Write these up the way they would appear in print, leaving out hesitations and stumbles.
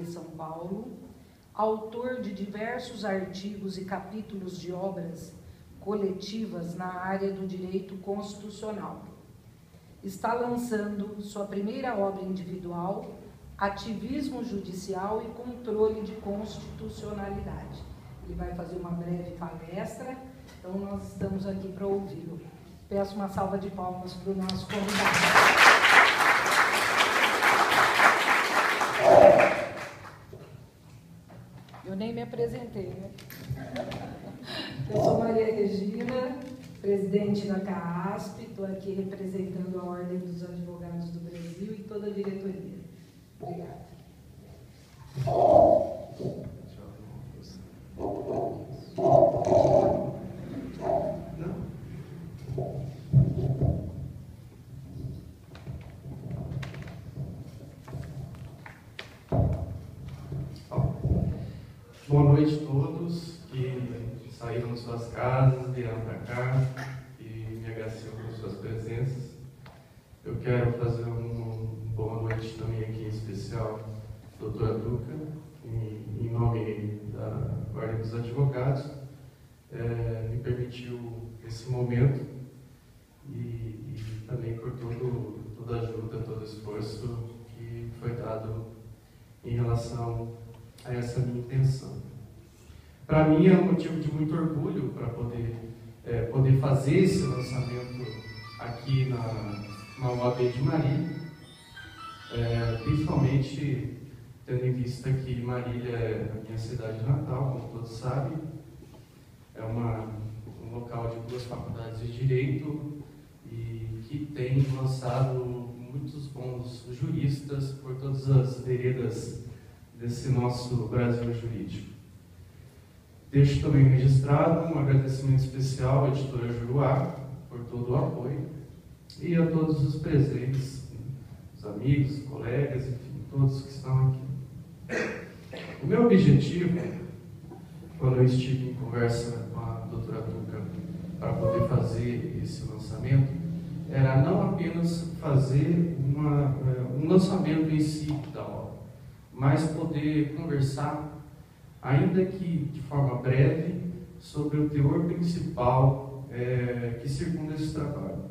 São Paulo, autor de diversos artigos e capítulos de obras coletivas na área do direito constitucional. Está lançando sua primeira obra individual, Ativismo Judicial e Controle de Constitucionalidade. Ele vai fazer uma breve palestra, então nós estamos aqui para ouvi-lo. Peço uma salva de palmas para o nosso convidado. Eu nem me apresentei, né? Eu sou Maria Regina, presidente da CAASP, estou aqui representando a Ordem dos Advogados do Brasil e toda a diretoria. Obrigada. Boa noite a todos que saíram de suas casas, vieram para cá e me agraciam por suas presenças. Eu quero fazer uma boa noite também aqui em especial à doutora Duca, em nome da Ordem dos Advogados, me permitiu esse momento e também por toda a ajuda, todo o esforço que foi dado em relação a essa minha intenção. Para mim é um motivo de muito orgulho para poder fazer esse lançamento aqui na UAB de Marília, principalmente tendo em vista que Marília é a minha cidade natal, como todos sabem, é um local de 2 faculdades de Direito e que tem lançado muitos bons juristas por todas as veredas desse nosso Brasil jurídico. Deixo também registrado um agradecimento especial à editora Juruá por todo o apoio e a todos os presentes, os amigos, colegas, enfim, todos que estão aqui. O meu objetivo, quando eu estive em conversa com a doutora Duca para poder fazer esse lançamento, era não apenas fazer um lançamento em si da obra, mas poder conversar, ainda que de forma breve, sobre o teor principal que circunda esse trabalho.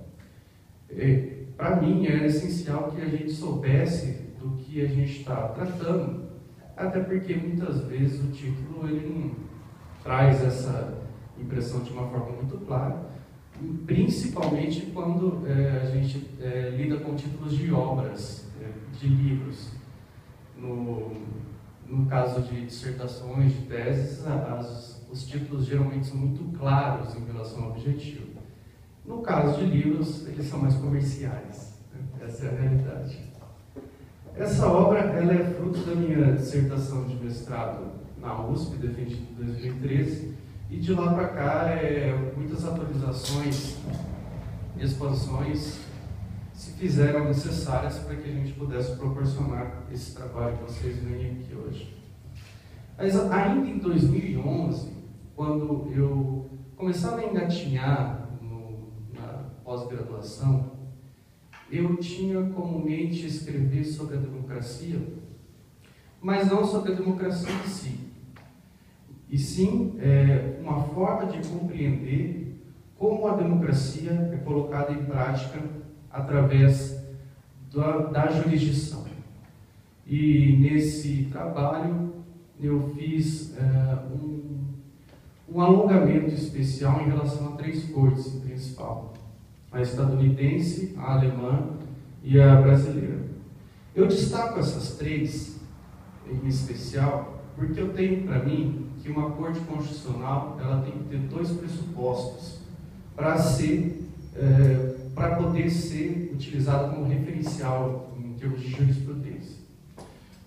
Para mim, é essencial que a gente soubesse do que a gente está tratando, até porque muitas vezes o título ele não traz essa impressão de uma forma muito clara, principalmente quando a gente lida com títulos de obras, de livros. No caso de dissertações, de teses, os títulos geralmente são muito claros em relação ao objetivo. No caso de livros, eles são mais comerciais. Essa é a realidade. Essa obra ela é fruto da minha dissertação de mestrado na USP, defendida em 2013, e de lá para cá muitas atualizações e expansões se fizeram necessárias para que a gente pudesse proporcionar esse trabalho que vocês veem aqui hoje. Mas ainda em 2011, quando eu começava a engatinhar na pós-graduação, eu tinha como mente escrever sobre a democracia, mas não sobre a democracia em si, e sim uma forma de compreender como a democracia é colocada em prática através da jurisdição. E nesse trabalho eu fiz um alongamento especial em relação a 3 cortes em principal: a estadunidense, a alemã e a brasileira. Eu destaco essas 3 em especial porque eu tenho para mim que uma corte constitucional ela tem que ter 2 pressupostos para poder ser utilizada como referencial em termos de jurisprudência.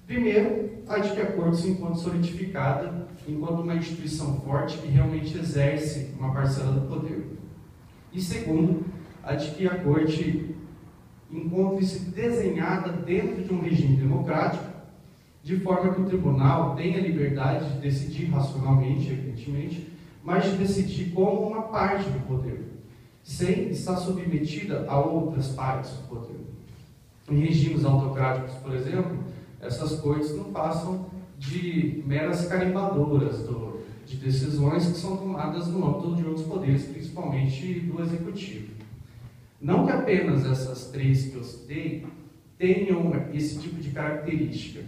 Primeiro, a de que a Corte se encontra solidificada enquanto uma instituição forte que realmente exerce uma parcela do poder. E segundo, a de que a Corte encontre-se desenhada dentro de um regime democrático, de forma que o tribunal tenha liberdade de decidir racionalmente, evidentemente, mas de decidir como uma parte do poder, sem estar submetida a outras partes do poder. Em regimes autocráticos, por exemplo, essas cortes não passam de meras carimbadoras de decisões que são tomadas no âmbito de outros poderes, principalmente do Executivo. Não que apenas essas três que eu citei tenham esse tipo de característica,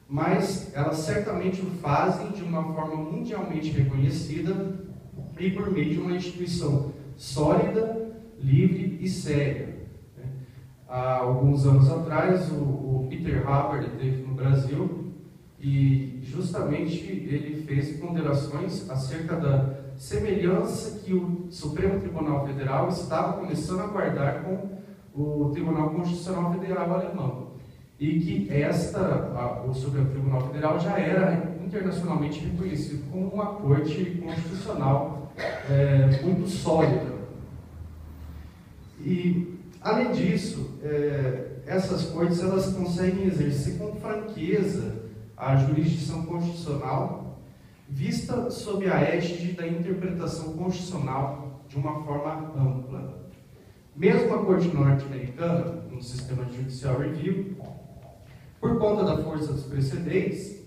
mas elas certamente o fazem de uma forma mundialmente reconhecida e por meio de uma instituição sólida, livre e séria. Há alguns anos atrás, o Peter Haber esteve no Brasil e justamente ele fez ponderações acerca da semelhança que o Supremo Tribunal Federal estava começando a guardar com o Tribunal Constitucional Federal alemão. E que o Supremo Tribunal Federal já era internacionalmente reconhecido como uma corte constitucional muito sólida. E, além disso, essas cortes elas conseguem exercer com franqueza a jurisdição constitucional, vista sob a égide da interpretação constitucional de uma forma ampla. Mesmo a Corte Norte-Americana, no sistema de Judicial Review, por conta da força dos precedentes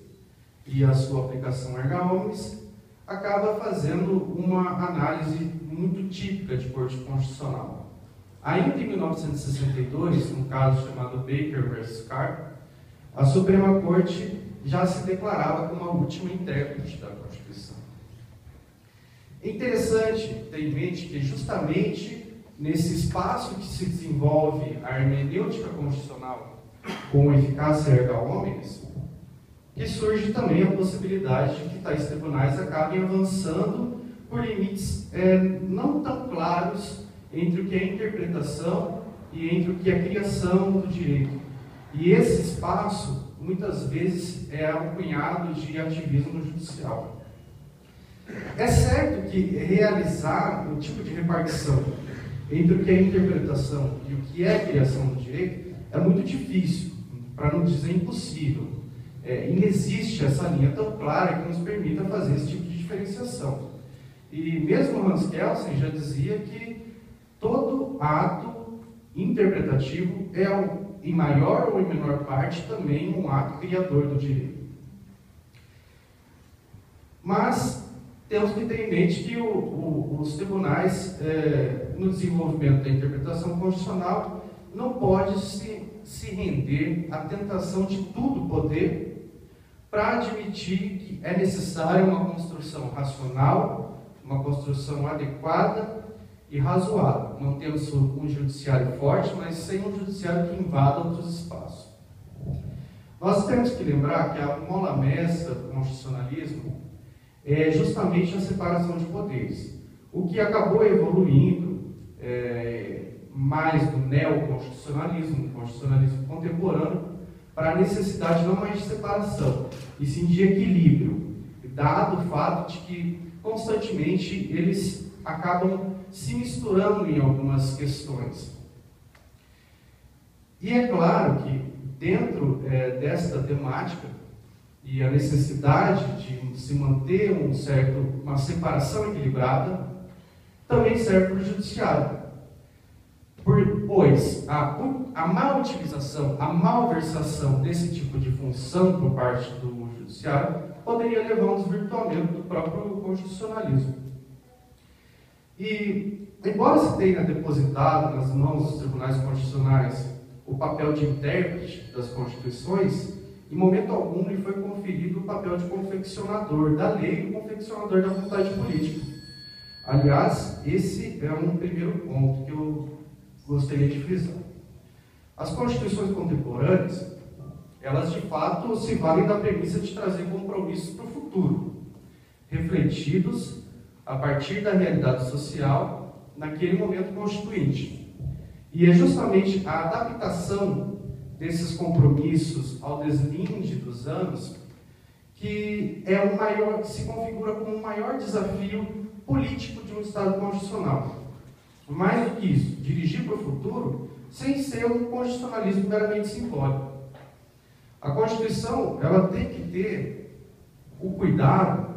e a sua aplicação erga omnes, acaba fazendo uma análise muito típica de Corte Constitucional. Ainda em 1962, num caso chamado Baker versus Carr, a Suprema Corte já se declarava como a última intérprete da Constituição. É interessante ter em mente que justamente nesse espaço que se desenvolve a hermenêutica constitucional com eficácia erga omnes, que surge também a possibilidade de que tais tribunais acabem avançando por limites não tão claros entre o que é interpretação e entre o que é criação do direito. E esse espaço, muitas vezes, é acompanhado de ativismo judicial. É certo que realizar um tipo de repartição entre o que é interpretação e o que é criação do direito é muito difícil, para não dizer impossível. Inexiste essa linha tão clara que nos permita fazer esse tipo de diferenciação. E mesmo Hans Kelsen já dizia que todo ato interpretativo é, em maior ou em menor parte, também um ato criador do direito. Mas temos que ter em mente que os tribunais, no desenvolvimento da interpretação constitucional, não pode se render à tentação de tudo poder para admitir que é necessária uma construção racional, uma construção adequada e razoável, mantendo um judiciário forte, mas sem um judiciário que invada outros espaços. Nós temos que lembrar que a mola mestra do constitucionalismo é justamente a separação de poderes, o que acabou evoluindo mais do neoconstitucionalismo, do constitucionalismo contemporâneo, para a necessidade não mais de separação, e sim de equilíbrio, dado o fato de que constantemente eles acabam se misturando em algumas questões. E é claro que dentro desta temática e a necessidade de se manter uma separação equilibrada, também serve para o judiciário. Pois a má utilização, a malversação desse tipo de função por parte do judiciário poderia levar a um desvirtuamento do próprio constitucionalismo. E, embora se tenha depositado nas mãos dos tribunais constitucionais o papel de intérprete das constituições, em momento algum lhe foi conferido o papel de confeccionador da lei e confeccionador da vontade política. Aliás, esse é um primeiro ponto que eu gostaria de frisar. As constituições contemporâneas, elas de fato se valem da premissa de trazer compromissos para o futuro, refletidos a partir da realidade social naquele momento constituinte. E é justamente a adaptação desses compromissos ao deslinde dos anos que se configura como o maior desafio político de um Estado constitucional. Mais do que isso, dirigir para o futuro sem ser um constitucionalismo meramente simbólico. A Constituição, ela tem que ter o cuidado,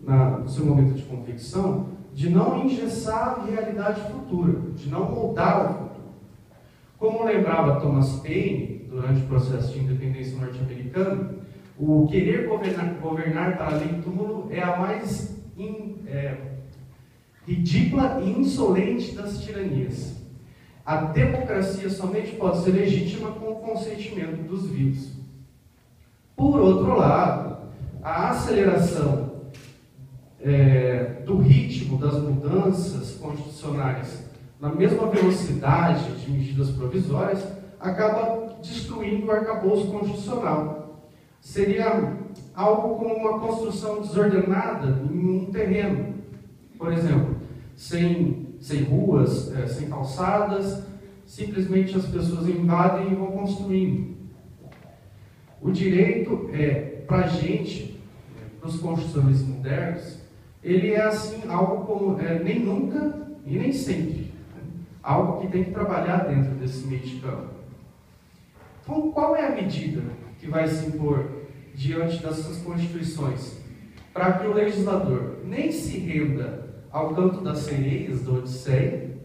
no seu momento de confecção, de não engessar a realidade futura, de não moldar o futuro. Como lembrava Thomas Paine, durante o processo de independência norte-americano, O querer governar para além do túmulo é a mais ridícula e insolente das tiranias. A democracia somente pode ser legítima com o consentimento dos vivos. Por outro lado, a aceleração do ritmo das mudanças constitucionais na mesma velocidade de medidas provisórias acaba destruindo o arcabouço constitucional. Seria algo como uma construção desordenada em um terreno. Por exemplo, sem ruas, sem calçadas, simplesmente as pessoas invadem e vão construindo. O direito, para a gente, para os constitucionalistas modernos, ele é assim, algo como nem nunca e nem sempre. Algo que tem que trabalhar dentro desse meio de campo. Então, qual é a medida que vai se impor diante dessas constituições para que o legislador nem se renda ao canto das sereias da Odisseia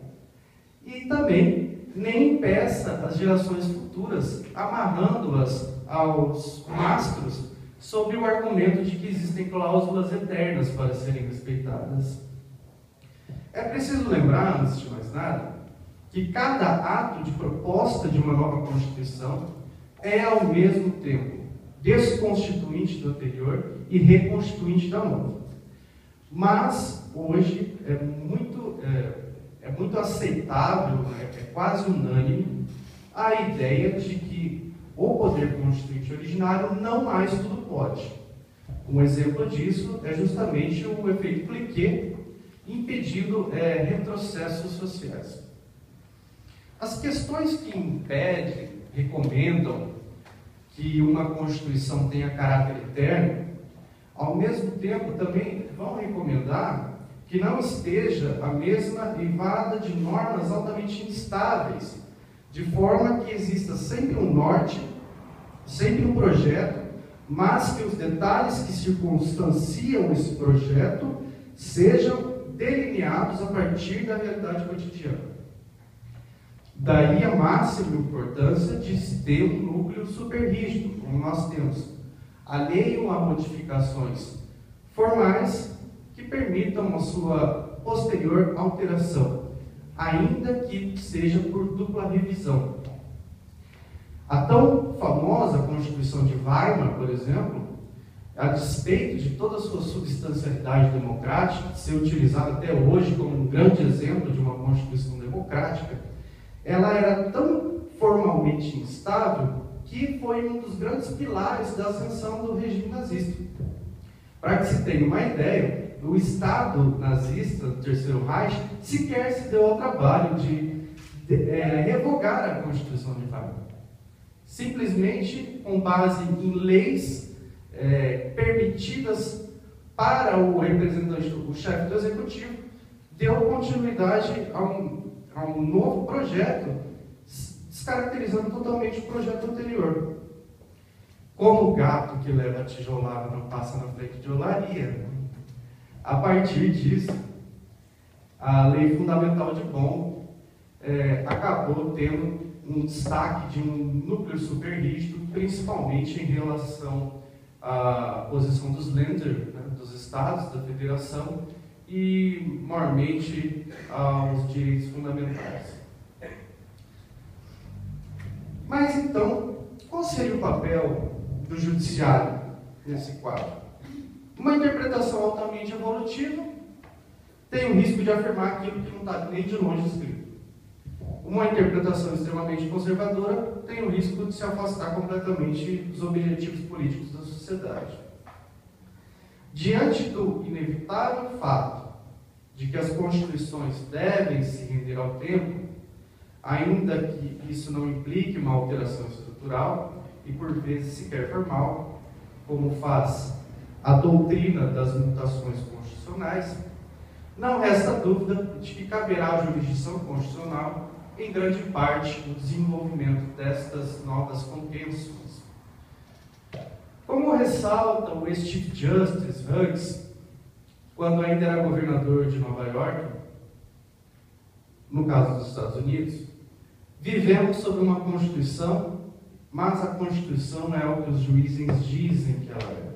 e também nem impeça as gerações futuras, amarrando-as aos mastros sob o argumento de que existem cláusulas eternas para serem respeitadas? É preciso lembrar, antes de mais nada, que cada ato de proposta de uma nova Constituição é, ao mesmo tempo, desconstituinte do anterior e reconstituinte da nova. Mas, hoje, é muito aceitável, é quase unânime, a ideia de que o poder constituinte originário não mais tudo pode. Um exemplo disso é justamente o efeito cliquet, impedindo retrocessos sociais. As questões que impedem, recomendam que uma Constituição tenha caráter eterno, ao mesmo tempo também vão recomendar que não esteja a mesma eivada de normas altamente instáveis, de forma que exista sempre um norte, sempre um projeto, mas que os detalhes que circunstanciam esse projeto sejam delineados a partir da realidade cotidiana. Daí a máxima importância de se ter um núcleo super rígido, como nós temos, alheio a modificações formais que permitam a sua posterior alteração, ainda que seja por dupla revisão. A tão famosa Constituição de Weimar, por exemplo, a despeito de toda a sua substancialidade democrática, ser utilizada até hoje como um grande exemplo de uma Constituição democrática, ela era tão formalmente instável que foi um dos grandes pilares da ascensão do regime nazista. Para que se tenha uma ideia, o Estado nazista do Terceiro Reich sequer se deu ao trabalho de revogar a Constituição de Weimar. Simplesmente, com base em leis permitidas para o representante, o chefe do executivo, deu continuidade a um novo projeto, descaracterizando totalmente o projeto anterior. Como o gato que leva a tijolada não passa na frente de olaria, a partir disso, a Lei Fundamental de Bonn acabou tendo um destaque de um núcleo super rígido, principalmente em relação à posição dos Länder, dos estados, da federação, e, maiormente, aos direitos fundamentais. Mas, então, qual seria o papel do judiciário nesse quadro? Uma interpretação altamente evolutiva tem o risco de afirmar aquilo que não está nem de longe escrito. Uma interpretação extremamente conservadora tem o risco de se afastar completamente dos objetivos políticos da sociedade. Diante do inevitável fato de que as constituições devem se render ao tempo, ainda que isso não implique uma alteração estrutural e por vezes sequer formal, como faz a doutrina das mutações constitucionais, não resta dúvida de que caberá à jurisdição constitucional, em grande parte, o desenvolvimento destas novas compreensões. Como ressalta o ex-Chief Justice Hughes, quando ainda era governador de Nova York, no caso dos Estados Unidos, vivemos sob uma Constituição mas a Constituição é o que os juízes dizem que ela é.